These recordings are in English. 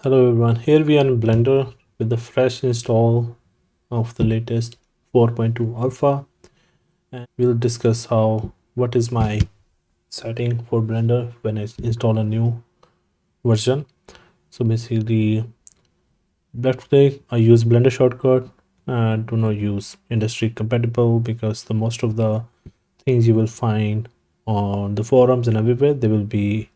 Hello everyone, here we are in Blender with the fresh install of the latest 4.2 alpha, and we'll discuss what is my setting for Blender when I install a new version. So basically, left click, I use Blender shortcut and do not use industry compatible because the most of the things you will find on the forums and everywhere, they will be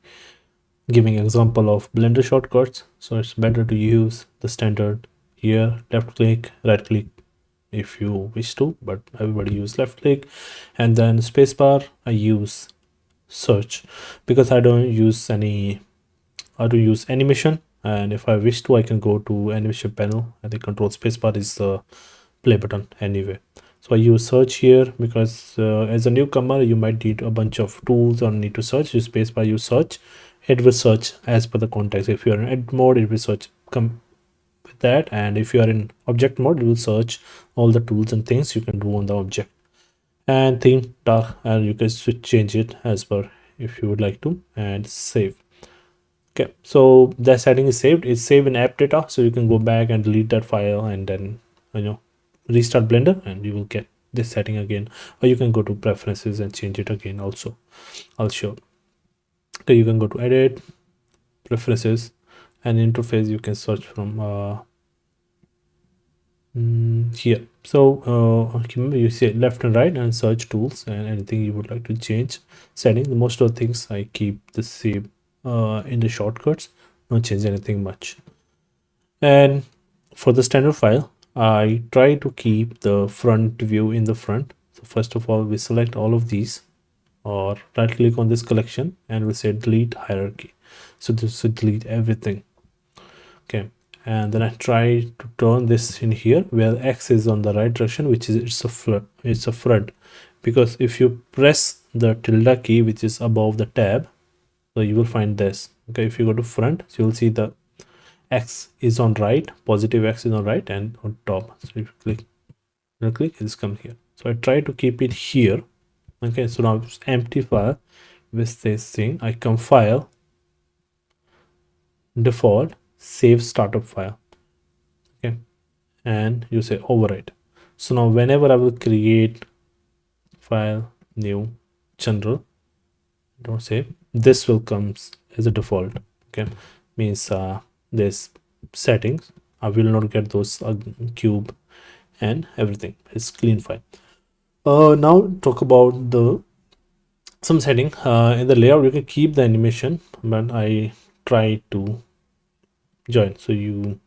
giving example of Blender shortcuts. So it's better to use the standard here, left click, right click if you wish to, but everybody use left click, and then spacebar I use search because I do use animation, and if I wish to I can go to animation panel and the control spacebar is the play button anyway. So I use search here because as a newcomer you might need a bunch of tools or need to search. You spacebar, you search, it will search as per the context. If you are in edit mode, it will search come with that, and if you are in object mode, it will search all the tools and things you can do on the object. And theme dark, and you can switch change it as per if you would like to, and save. Okay, so that setting is saved. It's saved in app data, so you can go back and delete that file and then you know restart Blender and you will get this setting again. Or you can go to preferences and change it again also. I'll show. Okay, you can go to edit, preferences, and interface. You can search from here. So you see left and right and search tools and anything you would like to change setting. Most of the things I keep the same in the shortcuts, not change anything much. And for the standard file, I try to keep the front view in the front. So first of all, we select all of these or right click on this collection and we say delete hierarchy. So this will delete everything. Okay. And then I try to turn this in here where X is on the right direction, which is it's a front. Because if you press the tilde key, which is above the tab, so you will find this. Okay, if you go to front, so you'll see the X is on right, positive X is on right and on top. So if you click, it's come here. So I try to keep it here. Okay, so now it's empty file with this thing. I come file, default, save startup file. Okay, and you say overwrite. So now whenever I will create file, new, general, don't save, this will comes as a default. Okay, means this settings, I will not get those cube and everything. It's clean file. Now talk about the some setting in the layout. You can keep the animation, but I try to join. So you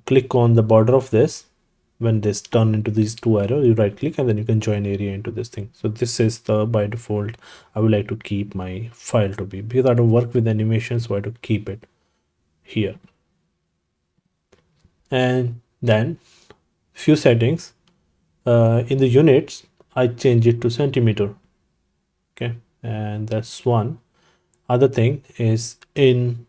click on the border of this. When this turn into these two arrows, you right click and then you can join area into this thing. So this is the by default. I would like to keep my file to be, because I don't work with animation, so I have to keep it here. And then few settings in the units, I change it to centimeter. Okay, and that's one. Other thing is in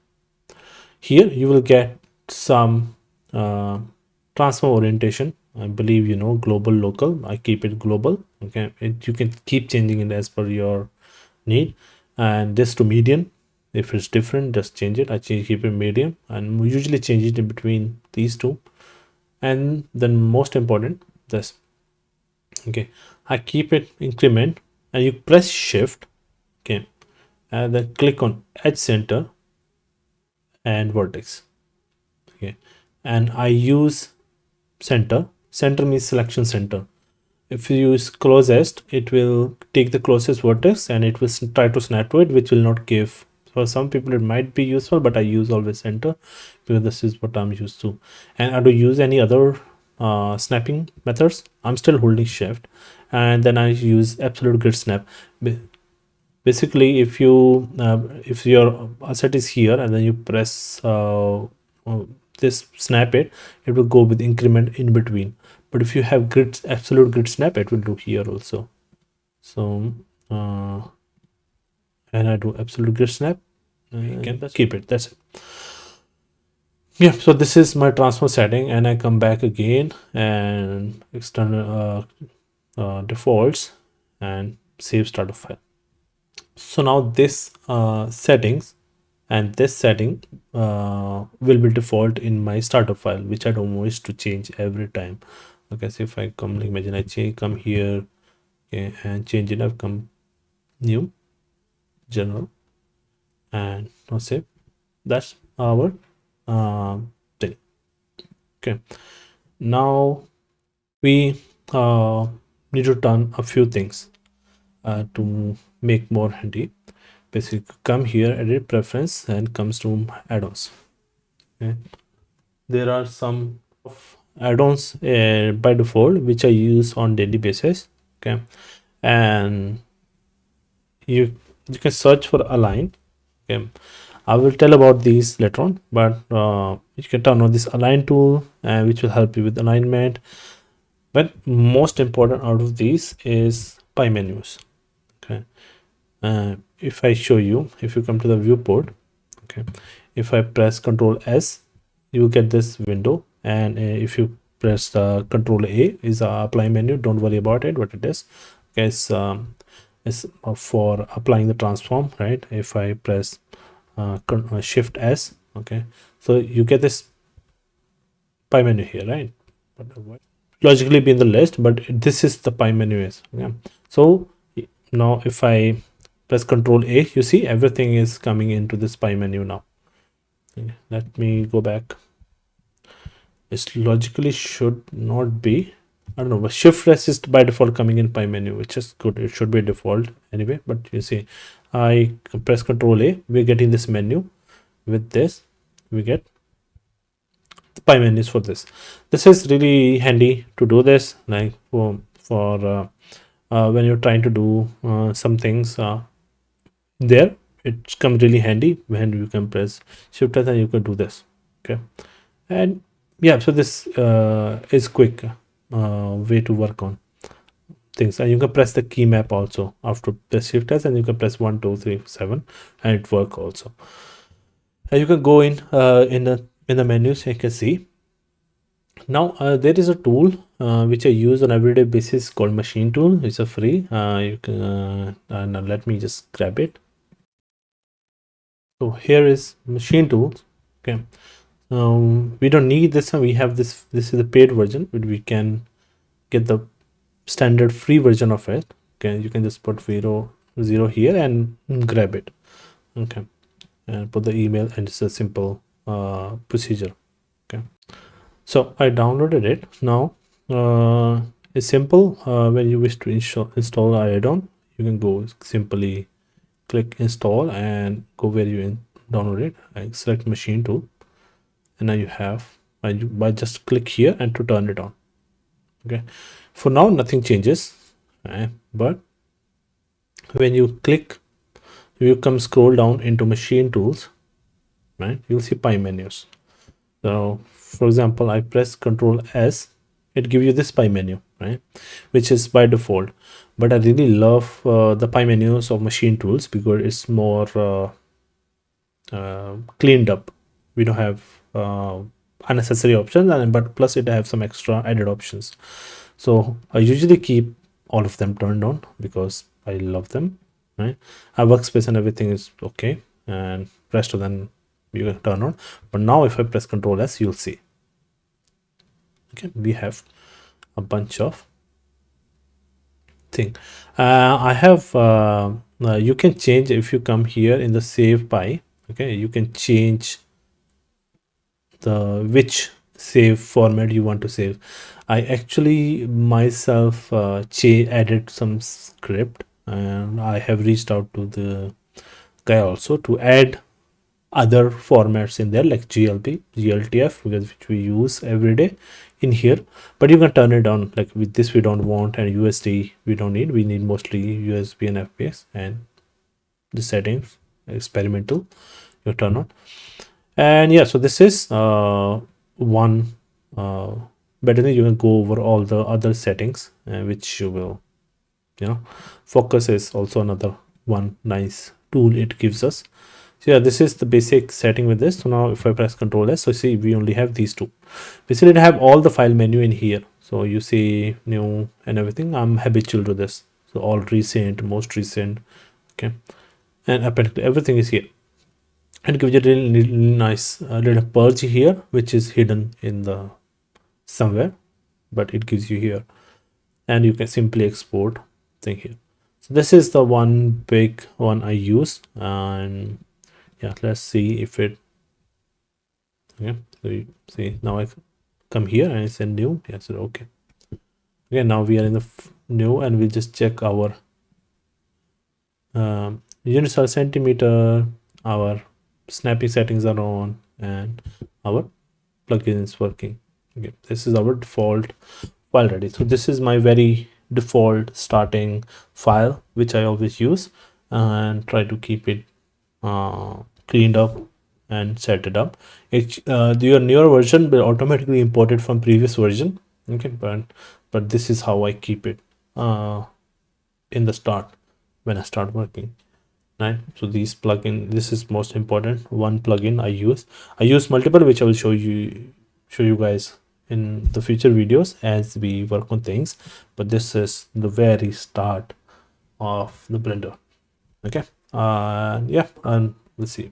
here you will get some transform orientation. I believe you know global, local. I keep it global. Okay, you can keep changing it as per your need. And this to median, if it's different, just change it. I keep it medium, and we usually change it in between these two. And then most important, this. Okay, I keep it increment, and you press shift. Okay, and then click on edge center and vertex. Okay, and I use center means selection center. If you use closest, it will take the closest vertex and it will try to snap to it, which will not give. For some people it might be useful, but I use always center because this is what I'm used to. And I don't use any other snapping methods. I'm still holding shift, and then I use absolute grid snap. Basically, if your asset is here and then you press this snap it, it will go with increment in between. But if you have grid absolute grid snap, it will do here also. So and I do absolute grid snap, you can keep it. That's it. Yeah, so this is my transform setting, and I come back again and external defaults and save startup file. So now this settings and this setting, will be default in my startup file, which I don't wish to change every time. Okay, so if I come, like imagine I come here, okay, and change it up, come new general, and now save. That's our thing. Okay, now we need to turn a few things to make more handy. Basically, come here, edit preference, and comes to add-ons. Okay. There are some of add-ons by default which I use on daily basis. Okay, and you can search for align. Okay, I will tell about these later on, but you can turn on this align tool, which will help you with alignment. But most important out of these is pie menus. Okay, if I show you, if you come to the viewport, okay, if I press Control S, you get this window, and if you press Control A is apply menu. Don't worry about it, what it is. Okay, it's for applying the transform, right? If I press Shift S, okay, so you get this pie menu here, right? But logically be in the list, but this is the pie menu is. Yeah. So now if I press Control A, you see everything is coming into this pie menu now. Okay, let me go back. It logically should not be. I don't know, but Shift S is by default coming in pie menu, which is good. It should be default anyway. But you see, I press Control A, we're getting this menu. With this, we get the pie menus for this. This is really handy to do this, like for when you're trying to do some things there. It comes really handy when you can press Shift S and you can do this. Okay, and yeah, so this is quick way to work on things, and you can press the key map also after the Shift S, and you can press 1 2 3 7 and it work also. And you can go in the menus. You can see now there is a tool which I use on everyday basis called machine tool. It's a free. You can now let me just grab it. So here is machine tools. Okay, we don't need this one. We have this. This is the paid version, but we can get the standard free version of it. Okay, you can just put 0 here and grab it. Okay, and put the email, and it's a simple procedure. Okay, so I downloaded it. Now it's simple. When you wish to install an add-on, you can go simply click install and go where you download it. I select machine tool, and now you have by just click here and to turn it on. Okay, for now nothing changes, but when you click, you come scroll down into machine tools, right? You'll see pie menus. So for example, I press Control S, it gives you this pie menu, right, which is by default. But I really love the pie menus of machine tools because it's more cleaned up. We don't have unnecessary options, and but plus it have some extra added options. So I usually keep all of them turned on because I love them, right? Our workspace and everything is okay, and rest of them you can turn on. But now if I press Control S, you'll see, okay, we have a bunch of thing. I have you can change if you come here in the save pie. Okay, you can change the which save format you want to save. I actually myself added some script, and I have reached out to the guy also to add other formats in there like GLP, GLTF, because which we use every day in here. But you can turn it down. Like with this we don't want, and USD we don't need. We need mostly USB and FPS, and the settings experimental you turn on. And yeah, so this is one better than you can go over all the other settings which you will, you know, focus is also another one nice tool it gives us. So yeah, this is the basic setting with this. So now if I press Control S, so see we only have these two. We still have all the file menu in here. So you see new and everything. I'm habitual to this. So all recent, most recent, okay, and apparently everything is here. It gives you really nice little purge here, which is hidden in the somewhere, but it gives you here, and you can simply export thing here. So this is the one big one I use. And yeah, let's see if it, okay, so you see now I come here and I say new. Yeah, so okay. Okay, now we are in the new, and we'll just check our units are centimeter, our snapping settings are on, and our plugin is working. Okay, this is our default file ready. So this is my very default starting file, which I always use, and try to keep it cleaned up and set it up. Your newer version will automatically import it from previous version. Okay, but this is how I keep it in the start when I start working. Right, so these plugin, this is most important one plugin I use multiple, which I will show you guys in the future videos as we work on things, but this is the very start of the Blender. Okay, yeah, and we'll see.